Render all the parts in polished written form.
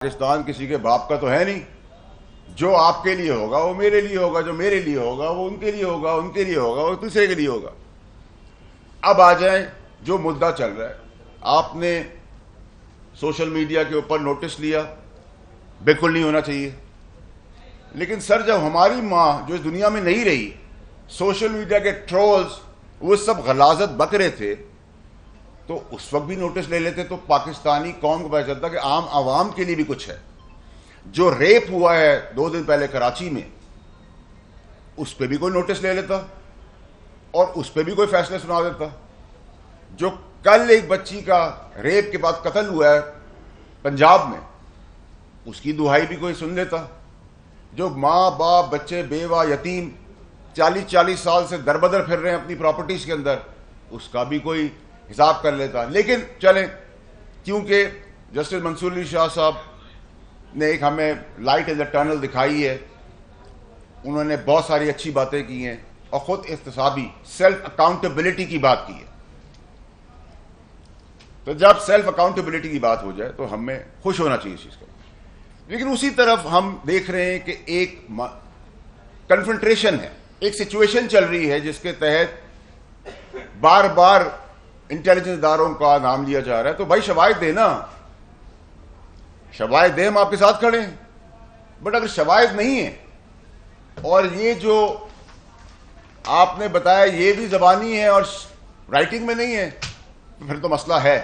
پاکستان کسی کے باپ کا تو ہے نہیں. جو آپ کے لیے ہوگا وہ میرے لیے ہوگا, جو میرے لیے ہوگا وہ ان کے لیے ہوگا, ان کے لیے ہوگا وہ دوسرے کے لیے ہوگا. اب آ جائیں جو مدعا چل رہا ہے. آپ نے سوشل میڈیا کے اوپر نوٹس لیا, بالکل نہیں ہونا چاہیے. لیکن سر جب ہماری ماں جو اس دنیا میں نہیں رہی, سوشل میڈیا کے ٹرولز وہ سب غلاظت بک رہے تھے, تو اس وقت بھی نوٹس لے لیتے تو پاکستانی قوم کو پتہ چلتا کہ عام عوام کے لیے بھی کچھ ہے. جو ریپ ہوا ہے 2 دن پہلے کراچی میں, اس پہ بھی کوئی نوٹس لے لیتا اور اس پہ بھی کوئی فیصلے سنا دیتا. جو کل ایک بچی کا ریپ کے بعد قتل ہوا ہے پنجاب میں, اس کی دہائی بھی کوئی سن لیتا. جو ماں باپ بچے بیوہ یتیم 40 سال سے دربدر پھر رہے ہیں اپنی پراپرٹیز کے اندر, اس کا بھی کوئی حساب کر لیتا. لیکن چلیں, کیونکہ جسٹس منصور علی شاہ صاحب نے ایک ہمیں لائٹ ان دا ٹنل دکھائی ہے, انہوں نے بہت ساری اچھی باتیں کی ہیں اور خود احتسابی سیلف اکاؤنٹیبلٹی کی بات کی ہے. تو جب سیلف اکاؤنٹیبلٹی کی بات ہو جائے تو ہمیں خوش ہونا چاہیے اس چیز کا. لیکن اسی طرف ہم دیکھ رہے ہیں کہ ایک کنفرنٹریشن ہے, ایک سچویشن چل رہی ہے جس کے تحت بار بار انٹیلیجنس اداروں کا نام لیا جا رہا ہے. تو بھائی شواہد دینا, شواہد دیں, ہم آپ کے ساتھ کھڑے ہیں. بٹ اگر شواہد نہیں ہیں اور یہ جو آپ نے بتایا یہ بھی زبانی ہے اور رائٹنگ میں نہیں ہے, تو پھر تو مسئلہ ہے.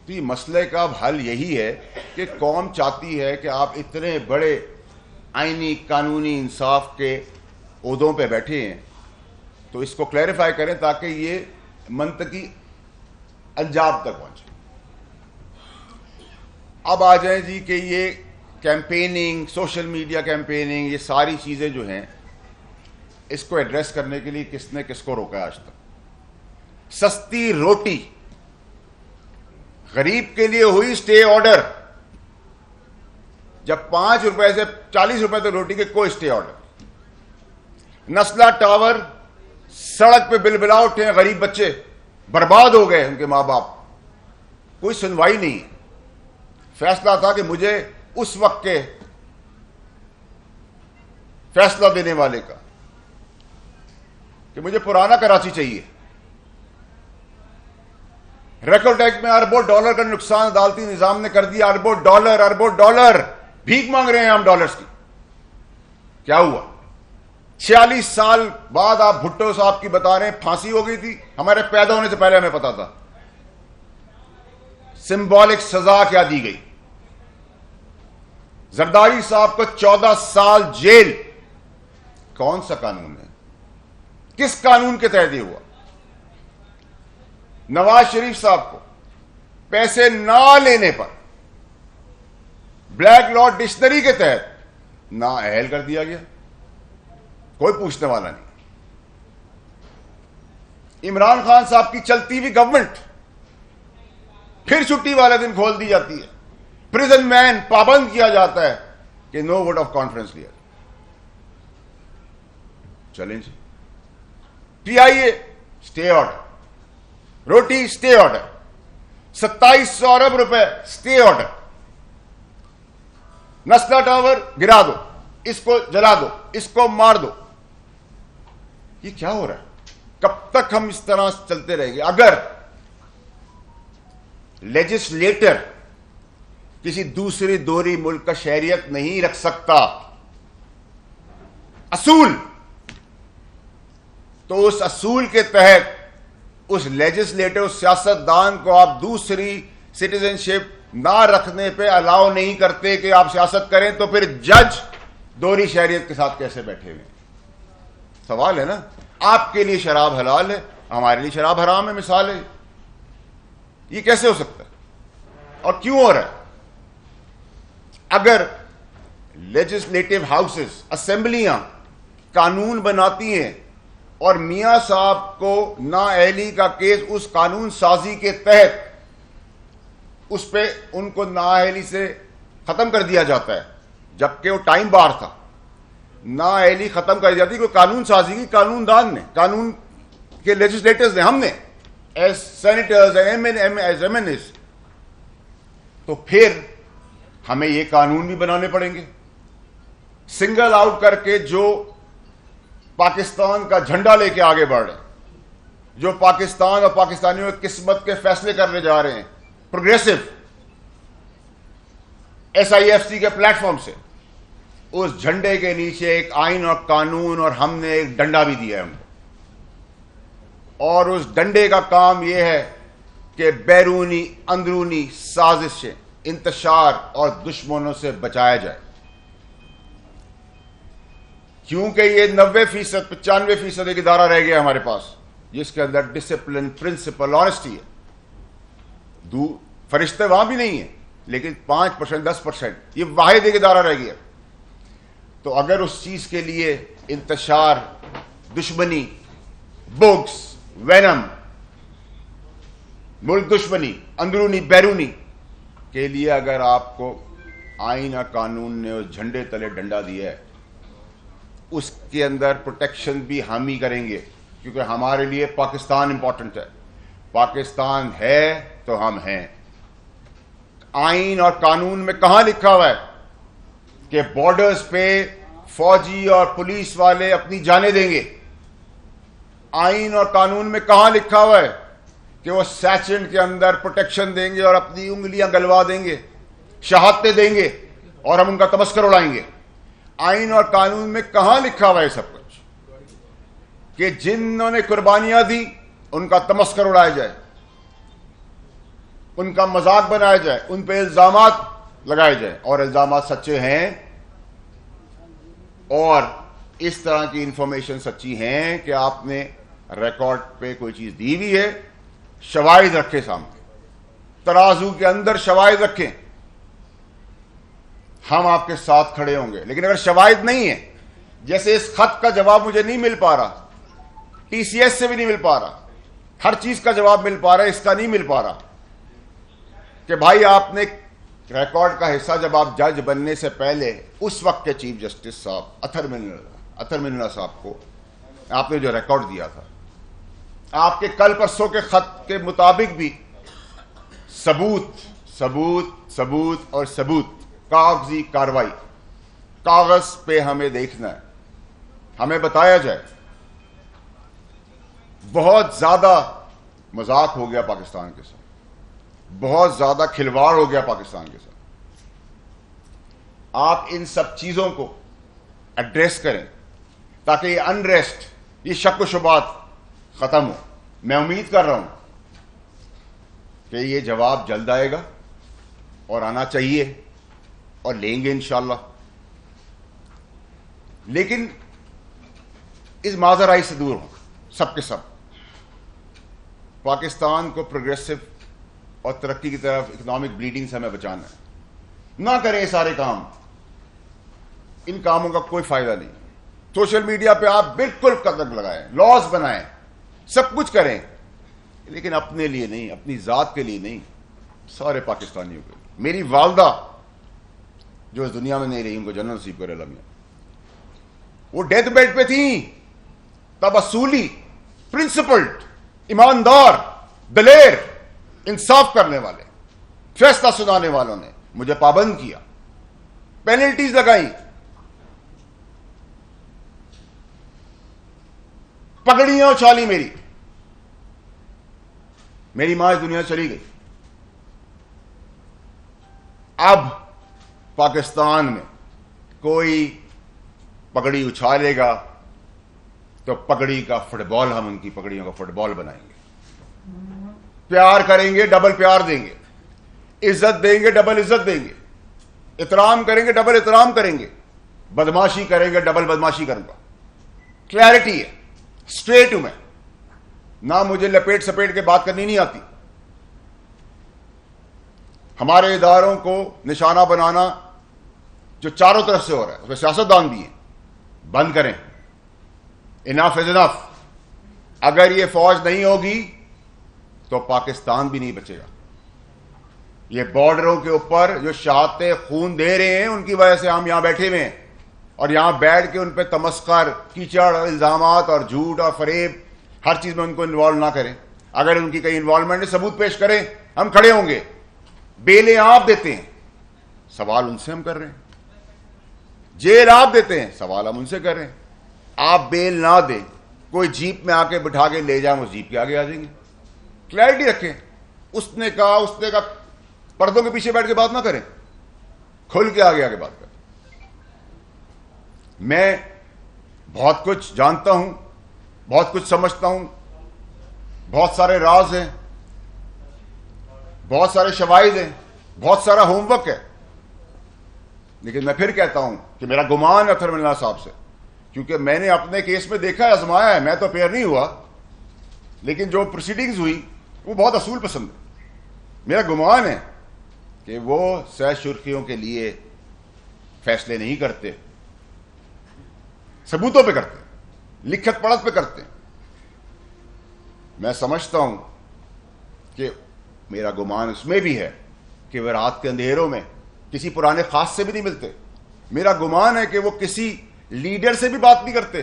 تو یہ مسئلے کا اب حل یہی ہے کہ قوم چاہتی ہے کہ آپ اتنے بڑے آئینی قانونی انصاف کے عہدوں پہ بیٹھے ہیں, تو اس کو کلیریفائی کریں تاکہ یہ منطقی انجام تک پہنچے. اب آ جائیں جی کہ یہ کیمپیننگ, سوشل میڈیا کیمپیننگ, یہ ساری چیزیں جو ہیں, اس کو ایڈریس کرنے کے لیے کس نے کس کو روکا ہے آج تک؟ سستی روٹی غریب کے لیے ہوئی سٹے آرڈر, جب 5 روپے سے 40 روپے تک روٹی کے کوئی سٹے آرڈر. نسلہ ٹاور سڑک پہ بلبلا اٹھے ہیں, غریب بچے برباد ہو گئے, ان کے ماں باپ, کوئی سنوائی نہیں. فیصلہ تھا کہ مجھے اس وقت کے فیصلہ دینے والے کا کہ مجھے پرانا کراچی چاہیے. ریکارڈ ایکٹ میں اربوں ڈالر کا نقصان عدالتی نظام نے کر دیا. اربوں ڈالر بھیک مانگ رہے ہیں ہم ڈالرز کی. کیا ہوا؟ 46 سال بعد آپ بھٹو صاحب کی بتا رہے ہیں پھانسی ہو گئی تھی, ہمارے پیدا ہونے سے پہلے ہمیں پتا تھا. سمبولک سزا کیا دی گئی؟ زرداری صاحب کو 14 سال جیل. کون سا قانون ہے؟ کس قانون کے تحت یہ ہوا؟ نواز شریف صاحب کو پیسے نہ لینے پر بلیک لا ڈکشنری کے تحت نااہل کر دیا گیا, کوئی پوچھنے والا نہیں. عمران خان صاحب کی چلتی ہوئی گورنمنٹ پھر چھٹی والے دن کھول دی جاتی ہے. پریزن مین پابند کیا جاتا ہے کہ نو ووٹ آف کانفیڈنس لیا. چلیں جی, پی آئی اے سٹے آرڈر, روٹی سٹے آرڈر, 2700 ارب روپے سٹے آرڈر. نسلہ ٹاور گرا دو, اس کو جلا دو, اس کو مار دو. یہ کیا ہو رہا ہے؟ کب تک ہم اس طرح چلتے رہیں گے؟ اگر لیجسلیٹر کسی دوسری دوری ملک کا شہریت نہیں رکھ سکتا اصول, تو اس اصول کے تحت اس لیجسلیٹر, اس سیاستدان کو آپ دوسری سٹیزن شپ نہ رکھنے پہ الاؤ نہیں کرتے کہ آپ سیاست کریں, تو پھر جج دوہری شہریت کے ساتھ کیسے بیٹھے ہوئے؟ سوال ہے نا. آپ کے لیے شراب حلال ہے, ہمارے لیے شراب حرام ہے, مثال ہے. یہ کیسے ہو سکتا ہے اور کیوں ہو رہا ہے؟ اگر لیجسلیٹو ہاؤسز, اسمبلیاں قانون بناتی ہیں اور میاں صاحب کو نااہلی کا کیس اس قانون سازی کے تحت اس پہ ان کو نااہلی سے ختم کر دیا جاتا ہے, جبکہ وہ ٹائم بار تھا, نااہلی ختم کر دی جاتی, کوئی قانون سازی کی قانون دان نے, قانون کے لیجسلیٹرز نے, ہم نے as senators as M N As, تو پھر ہمیں یہ قانون بھی بنانے پڑیں گے. سنگل آؤٹ کر کے جو پاکستان کا جھنڈا لے کے آگے بڑھ رہے ہیں, جو پاکستان اور پاکستانیوں کی قسمت کے فیصلے کرنے جا رہے ہیں پروگریسو SIFC کے پلیٹ فارم سے, اس جھنڈے کے نیچے ایک آئین اور قانون اور ہم نے ایک ڈنڈا بھی دیا ہے ہم کو, اور اس ڈنڈے کا کام یہ ہے کہ بیرونی اندرونی سازشیں, انتشار اور دشمنوں سے بچایا جائے. کیونکہ یہ 90%, 95% ایک ادارہ رہ گیا ہمارے پاس جس کے اندر ڈسپلن, پرنسپل, آنیسٹی ہے. فرشتے وہاں بھی نہیں ہیں, لیکن 5%, 10% یہ واحد ایک ادارہ رہ گیا. تو اگر اس چیز کے لیے انتشار, دشمنی, بغض, وینم, ملک دشمنی, اندرونی بیرونی کے لیے اگر آپ کو آئین اور قانون نے اس جھنڈے تلے ڈنڈا دیا ہے, اس کے اندر پروٹیکشن بھی ہم ہی کریں گے, کیونکہ ہمارے لیے پاکستان امپورٹنٹ ہے. پاکستان ہے تو ہم ہیں. آئین اور قانون میں کہاں لکھا ہوا ہے کہ بارڈرز پہ فوجی اور پولیس والے اپنی جانیں دیں گے؟ آئین اور قانون میں کہاں لکھا ہوا ہے کہ وہ سیچنڈ کے اندر پروٹیکشن دیں گے اور اپنی انگلیاں گلوا دیں گے, شہادتیں دیں گے اور ہم ان کا تمسخر اڑائیں گے؟ آئین اور قانون میں کہاں لکھا ہوا ہے سب کچھ کہ جنہوں نے قربانیاں دی ان کا تمسخر اڑایا جائے, ان کا مذاق بنایا جائے, ان پہ الزامات لگائے جائے, اور الزامات سچے ہیں اور اس طرح کی انفارمیشن سچی ہیں کہ آپ نے ریکارڈ پہ کوئی چیز دی ہوئی ہے, شواہد رکھے سامنے, ترازو کے اندر شواہد رکھیں, ہم آپ کے ساتھ کھڑے ہوں گے. لیکن اگر شواہد نہیں ہے, جیسے اس خط کا جواب مجھے نہیں مل پا رہا, TCS سے بھی نہیں مل پا رہا, ہر چیز کا جواب مل پا رہا ہے, اس کا نہیں مل پا رہا کہ بھائی آپ نے ریکارڈ کا حصہ جب آپ جج بننے سے پہلے اس وقت کے چیف جسٹس صاحب اطہر من اللہ صاحب کو آپ نے جو ریکارڈ دیا تھا, آپ کے کل پرسوں کے خط کے مطابق بھی ثبوت ثبوت ثبوت اور ثبوت, کاغذی کاروائی, کاغذ پہ ہمیں دیکھنا ہے, ہمیں بتایا جائے. بہت زیادہ مذاق ہو گیا پاکستان کے ساتھ, بہت زیادہ کھلواڑ ہو گیا پاکستان کے ساتھ. آپ ان سب چیزوں کو ایڈریس کریں تاکہ یہ انریسٹ, یہ شک و شبہات ختم ہو. میں امید کر رہا ہوں کہ یہ جواب جلد آئے گا اور آنا چاہیے اور لیں گے انشاءاللہ. لیکن اس ماجرائی سے دور ہوں سب کے سب. پاکستان کو پروگریسو اور ترقی کی طرف اکنامک بلیڈنگ سے ہمیں بچانا ہے. نہ کریں یہ سارے کام, ان کاموں کا کوئی فائدہ نہیں. سوشل میڈیا پہ آپ بالکل قدم لگائیں, لاز بنائیں, سب کچھ کریں, لیکن اپنے لیے نہیں, اپنی ذات کے لیے نہیں, سارے پاکستانیوں کے لیے. میری والدہ جو اس دنیا میں نہیں رہی, ان کو جنت نصیب کرے اللہ میاں, وہ ڈیتھ بیڈ پہ تھیں, تب اصولی, پرنسپلڈ, ایماندار, دلیر, انصاف کرنے والے, فیصلہ سنانے والوں نے مجھے پابند کیا, پینلٹیز لگائیں, پگڑیاں اچھالی. میری ماں اس دنیا سے چلی گئی. اب پاکستان میں کوئی پگڑی اچھالے گا تو پگڑی کا فٹ بال, ہم ان کی پگڑیوں کا فٹ بال بنائیں گے. پیار کریں گے, ڈبل پیار دیں گے, عزت دیں گے, ڈبل عزت دیں گے, احترام کریں گے, ڈبل احترام کریں گے, بدماشی کریں گے, ڈبل بدماشی کروں گا. کلیئرٹی ہے, اسٹریٹ ہوں میں, نہ مجھے لپیٹ سپیٹ کے بات کرنی نہیں آتی. ہمارے اداروں کو نشانہ بنانا جو چاروں طرف سے ہو رہا ہے, اس میں سیاستدان بھی ہیں, بند کریں. انف از انف. اگر یہ فوج نہیں ہوگی تو پاکستان بھی نہیں بچے گا. یہ بارڈروں کے اوپر جو شہادتیں خون دے رہے ہیں, ان کی وجہ سے ہم یہاں بیٹھے ہوئے ہیں, اور یہاں بیٹھ کے ان پہ تمسخر, کیچڑ, الزامات اور جھوٹ اور فریب, ہر چیز میں ان کو انوالو نہ کریں. اگر ان کی کہیں انوالومنٹ ہے, ثبوت پیش کریں, ہم کھڑے ہوں گے. بیلیں آپ دیتے ہیں, سوال ان سے ہم کر رہے ہیں. جیل آپ دیتے ہیں, سوال ہم ان سے کر رہے ہیں. آپ بیل نہ دیں, کوئی جیپ میں آ کے بٹھا کے لے جائیں, وہ جیپ کے آگے آ جائیں گے. کلیئرٹی رکھیں. اس نے کہا, پردوں کے پیچھے بیٹھ کے بات نہ کریں, کھل کے آگے بات کریں. میں بہت کچھ جانتا ہوں, بہت کچھ سمجھتا ہوں, بہت سارے راز ہیں, بہت سارے شواہد ہیں, بہت سارا ہوم ورک ہے. لیکن میں پھر کہتا ہوں کہ میرا گمان اطہر من اللہ صاحب سے, کیونکہ میں نے اپنے کیس میں دیکھا ہے, آزمایا ہے. میں تو اپیئر نہیں ہوا, لیکن جو پروسیڈنگز ہوئی وہ بہت اصول پسند ہے. میرا گمان ہے کہ وہ سہ شرخیوں کے لیے فیصلے نہیں کرتے, ثبوتوں پہ کرتے, لکھت پڑھت پہ کرتے. میں سمجھتا ہوں کہ میرا گمان اس میں بھی ہے کہ وہ رات کے اندھیروں میں کسی پرانے خاص سے بھی نہیں ملتے. میرا گمان ہے کہ وہ کسی لیڈر سے بھی بات نہیں کرتے.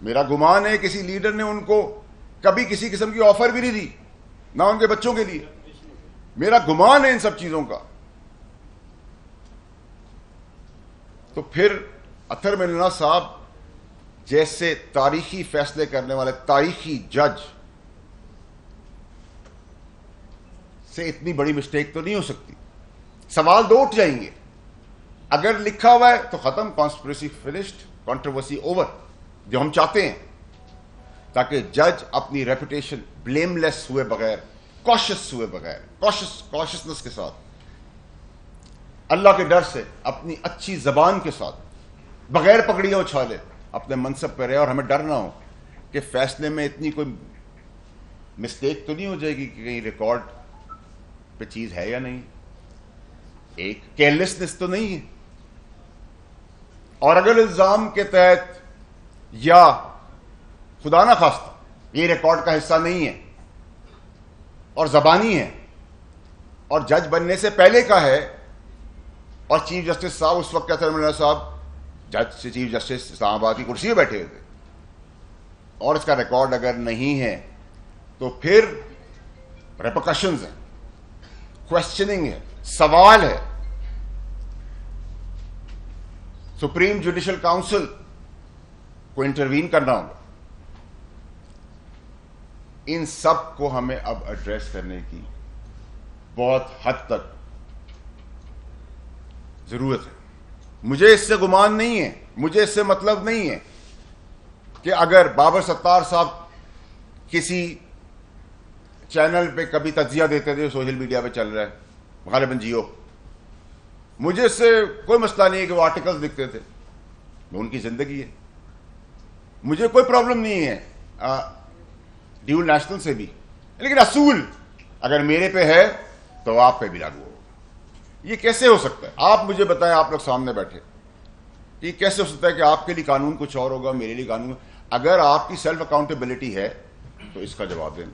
میرا گمان ہے کسی لیڈر نے ان کو کبھی کسی قسم کی آفر بھی نہیں دی, نہ ان کے بچوں کے لیے. میرا گمان ہے ان سب چیزوں کا. تو پھر اطہر من اللہ صاحب جیسے تاریخی فیصلے کرنے والے تاریخی جج سے اتنی بڑی مسٹیک تو نہیں ہو سکتی. سوال دو اٹھ جائیں گے. اگر لکھا ہوا ہے تو ختم, کانسپریسی فنشڈ, کنٹروورسی اوور, جو ہم چاہتے ہیں, تاکہ جج اپنی ریپوٹیشن بلیم لیس ہوئے بغیر, کاشس ہوئے بغیر, کاشسنس کے ساتھ, اللہ کے ڈر سے, اپنی اچھی زبان کے ساتھ, بغیر پگڑیاں اچھالے اپنے منصب پہ رہے, اور ہمیں ڈر نہ ہو کہ فیصلے میں اتنی کوئی مسٹیک تو نہیں ہو جائے گی کہ کہیں ریکارڈ پہ چیز ہے یا نہیں, ایک کیئرلیسنس تو نہیں ہے. اور اگر الزام کے تحت یا خدا نہ خواستہ یہ ریکارڈ کا حصہ نہیں ہے اور زبانی ہے اور جج بننے سے پہلے کا ہے, اور چیف جسٹس صاحب اس وقت اطہر من اللہ صاحب جج سے چیف جسٹس اسلام آباد کی کرسی پہ بیٹھے ہوئے تھے, اور اس کا ریکارڈ اگر نہیں ہے تو پھر ریپرکشنز ہیں, کوشچننگ ہے, سوال ہے. سپریم جوڈیشل کاؤنسل کو انٹروین کرنا ہوگا. ان سب کو ہمیں اب ایڈریس کرنے کی بہت حد تک ضرورت ہے. مجھے اس سے گمان نہیں ہے, مجھے اس سے مطلب نہیں ہے کہ اگر بابر ستار صاحب کسی چینل پہ کبھی تجزیہ دیتے تھے, سوشل میڈیا پہ چل رہا ہے, غالباً جیو, مجھے اس سے کوئی مسئلہ نہیں ہے کہ وہ آرٹیکلز لکھتے تھے, وہ ان کی زندگی ہے, مجھے کوئی پرابلم نہیں ہے ڈیول نیشنل سے بھی. لیکن اصول اگر میرے پہ ہے تو آپ پہ بھی لاگو ہوگا. یہ کیسے ہو سکتا ہے؟ آپ مجھے بتائیں, آپ لوگ سامنے بیٹھے, یہ کیسے ہو سکتا ہے کہ آپ کے لیے قانون کچھ اور ہوگا, میرے لیے قانون. اگر آپ کی سیلف اکاؤنٹیبلٹی ہے تو اس کا جواب دیں.